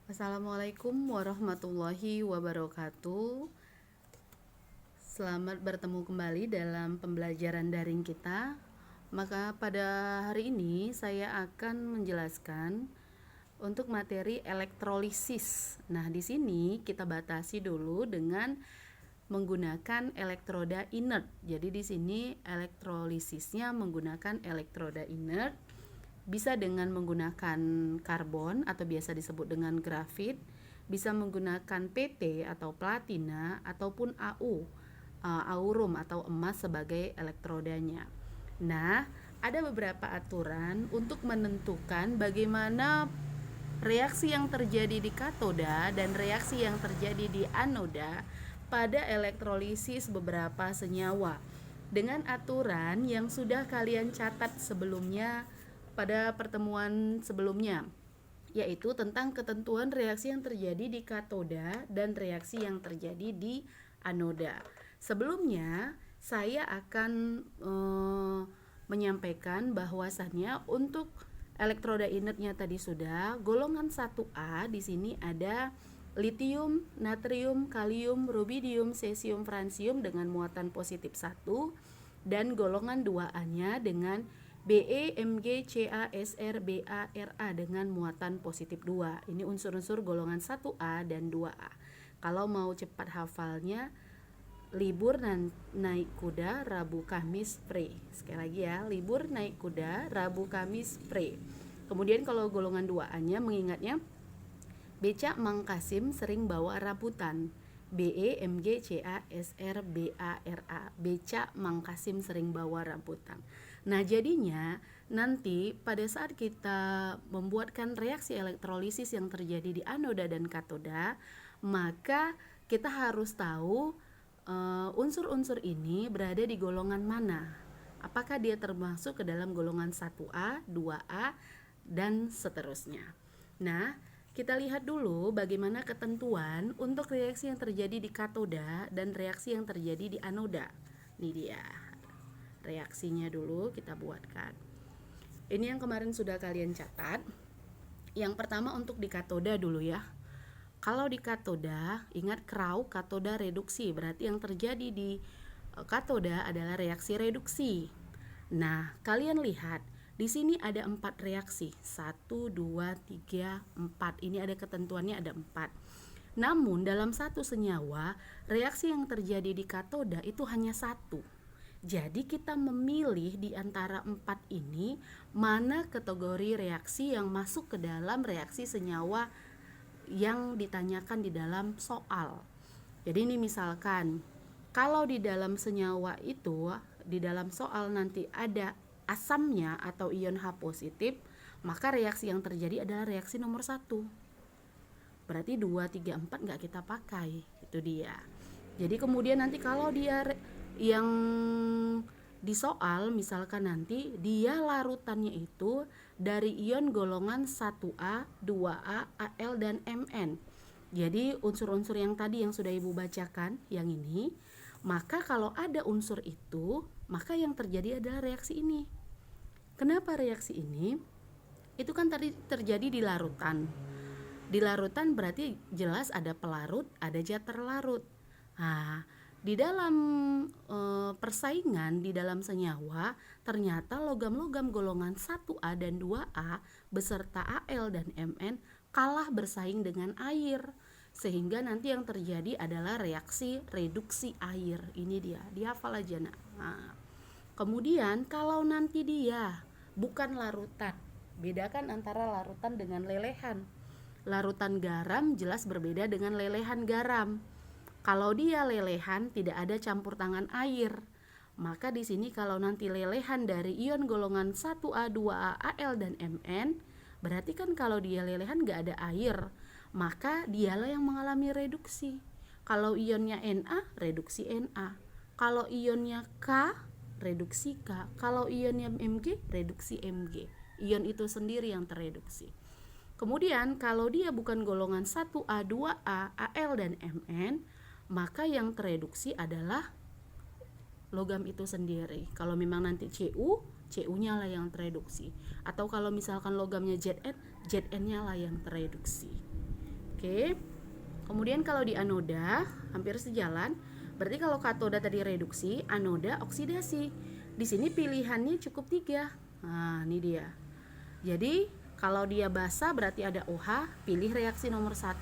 Assalamualaikum warahmatullahi wabarakatuh. Selamat bertemu kembali dalam pembelajaran daring kita. Maka pada hari ini saya akan menjelaskan untuk materi elektrolisis. Nah, di sini kita batasi dulu dengan menggunakan elektroda inert. Jadi di sini elektrolisisnya menggunakan elektroda inert. Bisa dengan menggunakan karbon atau biasa disebut dengan grafit, bisa menggunakan PT atau platina ataupun aurum atau emas sebagai elektrodanya. Nah, ada beberapa aturan untuk menentukan bagaimana reaksi yang terjadi di katoda dan reaksi yang terjadi di anoda pada elektrolisis beberapa senyawa dengan aturan yang sudah kalian catat sebelumnya pada pertemuan sebelumnya, yaitu tentang ketentuan reaksi yang terjadi di katoda dan reaksi yang terjadi di anoda. Sebelumnya saya akan menyampaikan bahwasannya untuk elektroda inertnya tadi sudah golongan 1A. Di sini ada litium, natrium, kalium, rubidium, cesium, francium dengan muatan positif 1, dan golongan 2A-nya dengan Be, Mg, Ca, Sr, Ba, Ra dengan muatan positif 2. Ini unsur-unsur golongan 1A dan 2A. Kalau mau cepat hafalnya, libur naik kuda, Rabu Kamis pre. Sekali lagi ya, libur naik kuda, Rabu Kamis pre. Kemudian kalau golongan 2A-nya mengingatnya, Becak Mang Kasim sering bawa rambutan. Be, Mg, Ca, Sr, Ba, Ra. Becak Mang Kasim sering bawa rambutan. Nah, jadinya nanti pada saat kita membuatkan reaksi elektrolisis yang terjadi di anoda dan katoda, maka kita harus tahu unsur-unsur ini berada di golongan mana. Apakah dia termasuk ke dalam golongan 1A, 2A, dan seterusnya. Nah, kita lihat dulu bagaimana ketentuan untuk reaksi yang terjadi di katoda dan reaksi yang terjadi di anoda. Ini dia. Reaksinya dulu kita buatkan. Ini yang kemarin sudah kalian catat. Yang pertama untuk di katoda dulu ya. Kalau di katoda, ingat katoda reduksi, berarti yang terjadi di katoda adalah reaksi reduksi. Nah, kalian lihat di sini ada 4 reaksi. 1, 2, 3, 4. Ini ada ketentuannya, ada 4. Namun dalam satu senyawa, reaksi yang terjadi di katoda itu hanya 1. Jadi kita memilih di antara 4 ini mana kategori reaksi yang masuk ke dalam reaksi senyawa yang ditanyakan di dalam soal. Jadi ini misalkan kalau di dalam senyawa itu, di dalam soal nanti ada asamnya atau ion H positif, maka reaksi yang terjadi adalah reaksi nomor 1. Berarti 2, 3, 4 nggak kita pakai. Itu dia. Jadi kemudian nanti kalau dia yang di soal misalkan nanti dia larutannya itu dari ion golongan 1A, 2A, Al, dan Mn. Jadi unsur-unsur yang tadi yang sudah Ibu bacakan, yang ini, maka kalau ada unsur itu, maka yang terjadi adalah reaksi ini. Kenapa reaksi ini? Itu kan tadi terjadi di larutan. Di larutan berarti jelas ada pelarut, ada zat terlarut. Nah, di dalam persaingan di dalam senyawa, ternyata logam-logam golongan 1A dan 2A beserta Al dan Mn kalah bersaing dengan air, sehingga nanti yang terjadi adalah reaksi reduksi air. Ini dia, dihafal aja nak. Nah, kemudian kalau nanti dia bukan larutan, bedakan antara larutan dengan lelehan. Larutan garam jelas berbeda dengan lelehan garam. Kalau dia lelehan tidak ada campur tangan air. Maka di sini kalau nanti lelehan dari ion golongan 1A, 2A, Al, dan Mn, berarti kan kalau dia lelehan gak ada air, maka dialah yang mengalami reduksi. Kalau ionnya Na, reduksi Na. Kalau ionnya K, reduksi K. Kalau ionnya Mg, reduksi Mg. Ion itu sendiri yang tereduksi. Kemudian kalau dia bukan golongan 1A, 2A, Al, dan Mn, maka yang tereduksi adalah logam itu sendiri. Kalau memang nanti Cu-nya lah yang tereduksi. Atau kalau misalkan logamnya Zn, Zn-nya lah yang tereduksi. Oke. Kemudian kalau di anoda hampir sejalan. Berarti kalau katoda tadi reduksi, anoda oksidasi. Di sini pilihannya cukup 3. Nah, ini dia. Jadi kalau dia basa berarti ada OH, pilih reaksi nomor 1.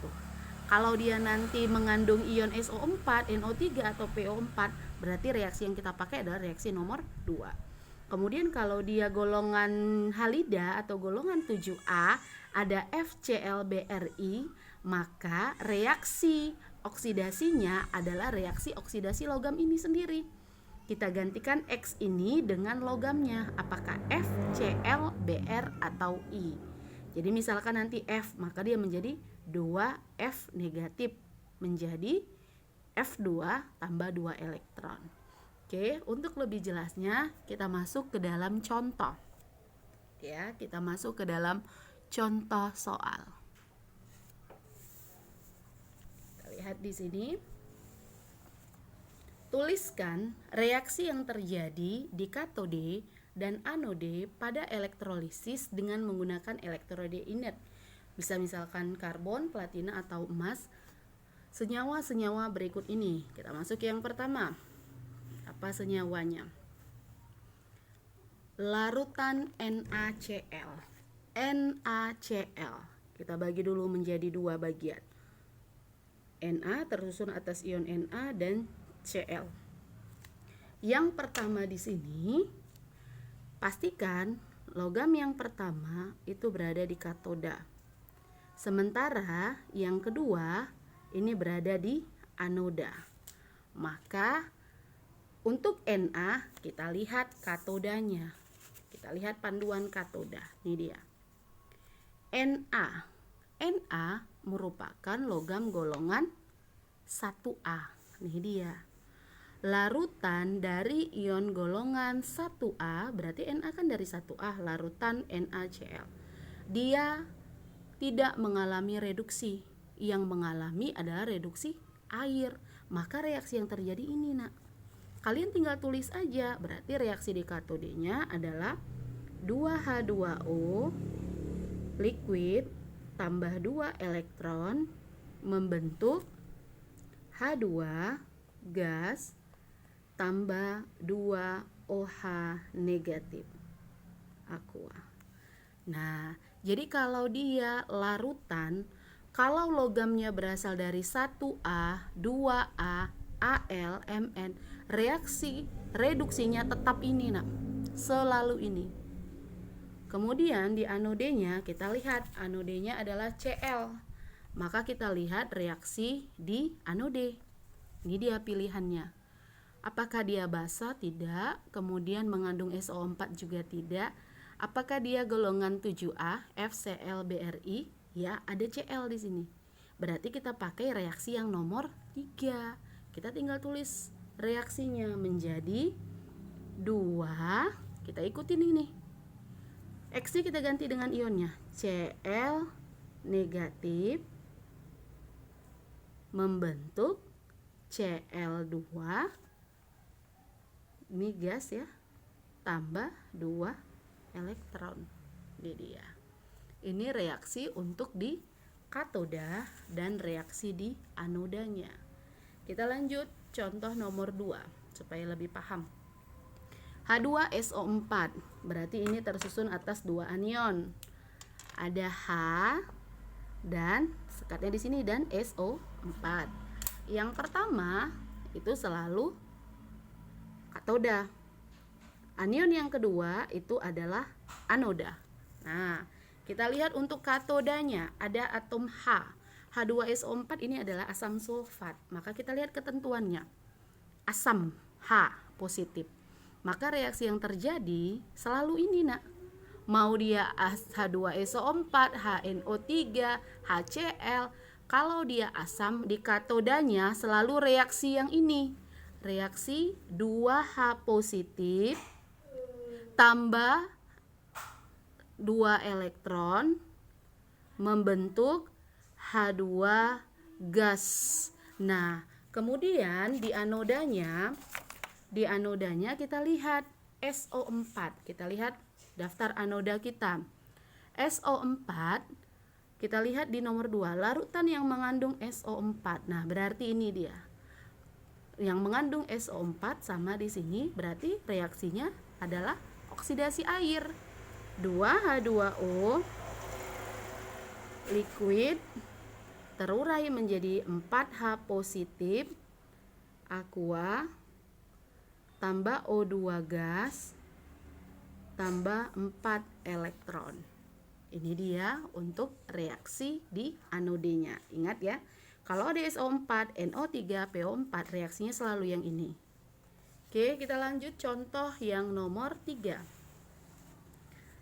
Kalau dia nanti mengandung ion SO4, NO3 atau PO4, berarti reaksi yang kita pakai adalah reaksi nomor 2. Kemudian kalau dia golongan halida atau golongan 7A, ada FClBrI, maka reaksi oksidasinya adalah reaksi oksidasi logam ini sendiri. Kita gantikan X ini dengan logamnya, apakah F, Cl, Br, atau I. Jadi misalkan nanti F, maka dia menjadi 2F negatif, menjadi F2 tambah 2 elektron. Oke, untuk lebih jelasnya kita masuk ke dalam contoh. Ya, kita masuk ke dalam contoh soal. Kita lihat di sini. Tuliskan reaksi yang terjadi di katode dan anode pada elektrolisis dengan menggunakan elektroda inert. Bisa misalkan karbon, platina, atau emas. Senyawa-senyawa berikut ini. Kita masuk ke yang pertama. Apa senyawanya? Larutan NaCl. NaCl. Kita bagi dulu menjadi 2 bagian. Na tersusun atas ion Na dan Cl. Yang pertama di sini, pastikan logam yang pertama itu berada di katoda. Sementara yang kedua ini berada di anoda. Maka untuk Na kita lihat katodanya. Kita lihat panduan katoda. Ini dia. Na. Na merupakan logam golongan 1A. Ini dia. Larutan dari ion golongan 1A, berarti Na kan dari 1A, larutan NaCl. Dia tidak mengalami reduksi. Yang mengalami adalah reduksi air. Maka reaksi yang terjadi ini, Nak. Kalian tinggal tulis aja. Berarti reaksi di katodenya adalah 2H2O liquid tambah 2 elektron membentuk H2 gas tambah 2 OH negatif aqua. Nah, jadi kalau dia larutan, kalau logamnya berasal dari 1A, 2A, Al, Mn, reduksinya tetap ini, Nak. Selalu ini. Kemudian di anodenya kita lihat anodenya adalah Cl. Maka kita lihat reaksi di anode. Ini dia pilihannya. Apakah dia basa? Tidak. Kemudian mengandung SO4 juga tidak. Apakah dia golongan 7A, FClBrI? Ya, ada Cl di sini. Berarti kita pakai reaksi yang nomor 3. Kita tinggal tulis reaksinya menjadi 2. Kita ikutin ini. X-nya kita ganti dengan ionnya. Cl negatif membentuk Cl2, ini gas ya, tambah 2 elektron. Ini dia. Ini reaksi untuk di katoda dan reaksi di anodanya. Kita lanjut contoh nomor 2 supaya lebih paham. H2SO4, berarti ini tersusun atas 2 anion. Ada H dan sekatnya di sini dan SO4. Yang pertama itu selalu katoda. Anion yang kedua itu adalah anoda. Nah, kita lihat untuk katodanya ada atom H. H2SO4 ini adalah asam sulfat. Maka kita lihat ketentuannya. Asam H positif. Maka reaksi yang terjadi selalu ini, Nak. Mau dia H2SO4, HNO3, HCl, kalau dia asam di katodanya selalu reaksi yang ini. Reaksi 2H positif tambah 2 elektron membentuk H2 gas. Nah, kemudian di anodanya kita lihat SO4. Kita lihat daftar anoda kita. SO4 Kita lihat di nomor 2, larutan yang mengandung SO4. Nah, berarti ini dia. Yang mengandung SO4 sama di sini, berarti reaksinya adalah oksidasi air. 2H2O liquid terurai menjadi 4H positif aqua tambah O2 gas tambah 4 elektron. Ini dia untuk reaksi di anodenya. Ingat ya, kalau ada SO4, NO3, PO4, reaksinya selalu yang ini. Oke, kita lanjut contoh yang nomor 3.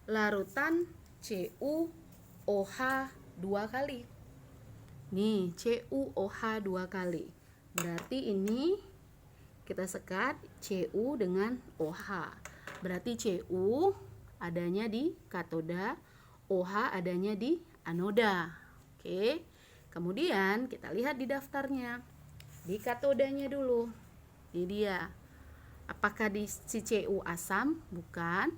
Larutan CuOH 2 kali. Nih, CuOH 2 kali. Berarti ini kita sekat Cu dengan OH. Berarti Cu adanya di katoda, OH adanya di anoda. Oke. Kemudian kita lihat di daftarnya. Di katodanya dulu. Ini dia. Apakah si Cu asam? Bukan.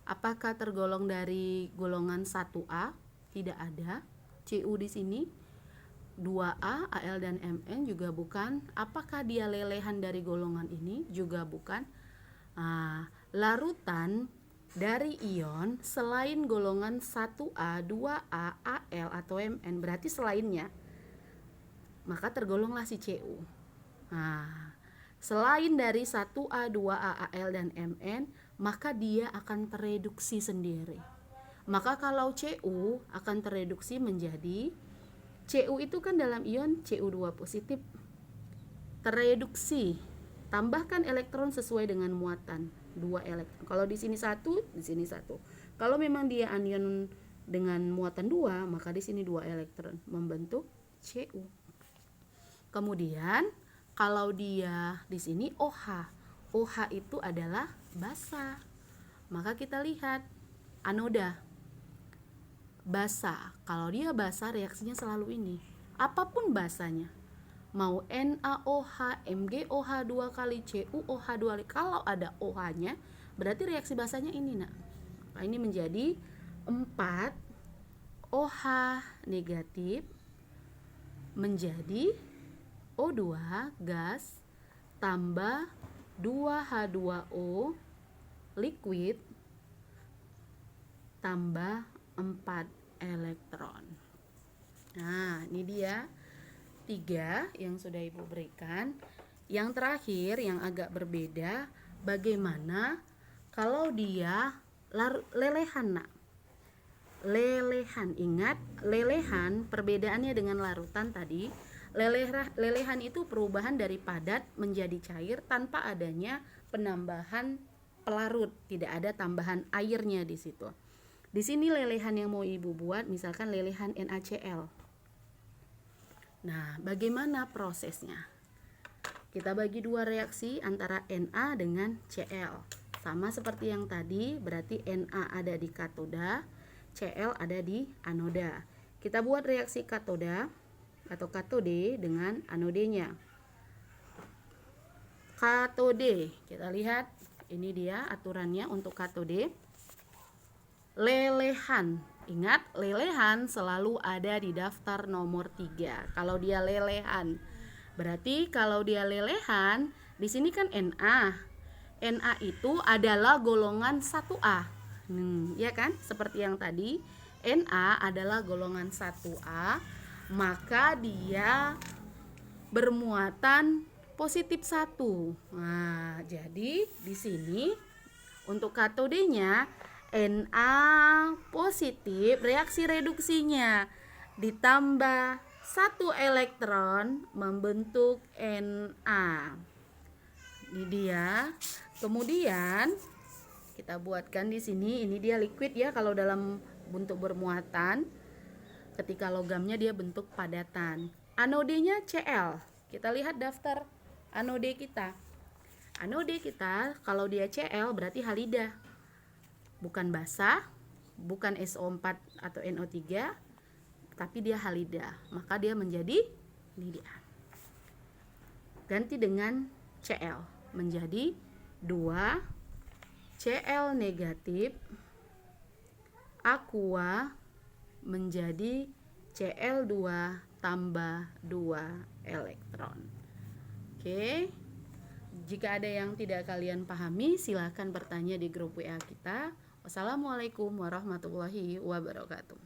Apakah tergolong dari golongan 1A? Tidak ada. Cu di sini 2A, Al dan Mn juga bukan. Apakah dia lelehan dari golongan ini? Juga bukan. Larutan dari ion selain golongan 1A, 2A, Al atau Mn, berarti selainnya, maka tergolonglah si Cu. Selain dari 1A, 2A, Al dan Mn, maka dia akan tereduksi sendiri. Maka kalau Cu akan tereduksi menjadi, Cu itu kan dalam ion Cu2 positif, tereduksi, tambahkan elektron sesuai dengan muatan, 2 elektron. Kalau di sini 1, di sini 1. Kalau memang dia anion dengan muatan 2, maka di sini 2 elektron membentuk Cu. Kemudian kalau dia di sini OH, OH itu adalah basa. Maka kita lihat anoda basa. Kalau dia basa, reaksinya selalu ini. Apapun basanya. Mau NaOH, MgOH 2 kali, CuOH 2 kali. Kalau ada OH-nya, berarti reaksi basanya ini, Nak. Nah, ini menjadi 4 OH negatif menjadi O2 gas tambah 2H2O liquid tambah 4 elektron. Nah, ini dia 3 yang sudah Ibu berikan. Yang terakhir yang agak berbeda, bagaimana kalau dia lelehan, Nak? Lelehan, ingat lelehan perbedaannya dengan larutan tadi. Lelehan itu perubahan dari padat menjadi cair tanpa adanya penambahan pelarut, tidak ada tambahan airnya di situ. Di sini lelehan yang mau Ibu buat misalkan lelehan NaCl. Nah, bagaimana prosesnya? Kita bagi 2 reaksi antara Na dengan Cl. Sama seperti yang tadi, berarti Na ada di katoda, Cl ada di anoda. Kita buat reaksi katoda atau katode dengan anodenya. Katode, kita lihat ini dia aturannya untuk katode. Lelehan, ingat lelehan selalu ada di daftar nomor 3. Kalau dia lelehan, berarti kalau dia lelehan, di sini kan Na. Na itu adalah golongan 1A. Ya kan? Seperti yang tadi, Na adalah golongan 1A, maka dia bermuatan positif 1. Nah, jadi di sini untuk katodenya Na positif, reaksi reduksinya ditambah 1 elektron membentuk Na. Ini dia. Kemudian kita buatkan di sini, ini dia liquid ya kalau dalam bentuk bermuatan. Ketika logamnya dia bentuk padatan. Anodenya Cl. Kita lihat daftar anode kita. Anode kita kalau dia Cl berarti halida. Bukan basa, bukan SO4 atau NO3, tapi dia halida. Maka dia menjadi ini dia. Ganti dengan Cl menjadi 2 Cl negatif aqua menjadi Cl2 tambah 2 elektron. Oke. Jika ada yang tidak kalian pahami, silahkan bertanya di grup WA kita. Wassalamualaikum warahmatullahi wabarakatuh.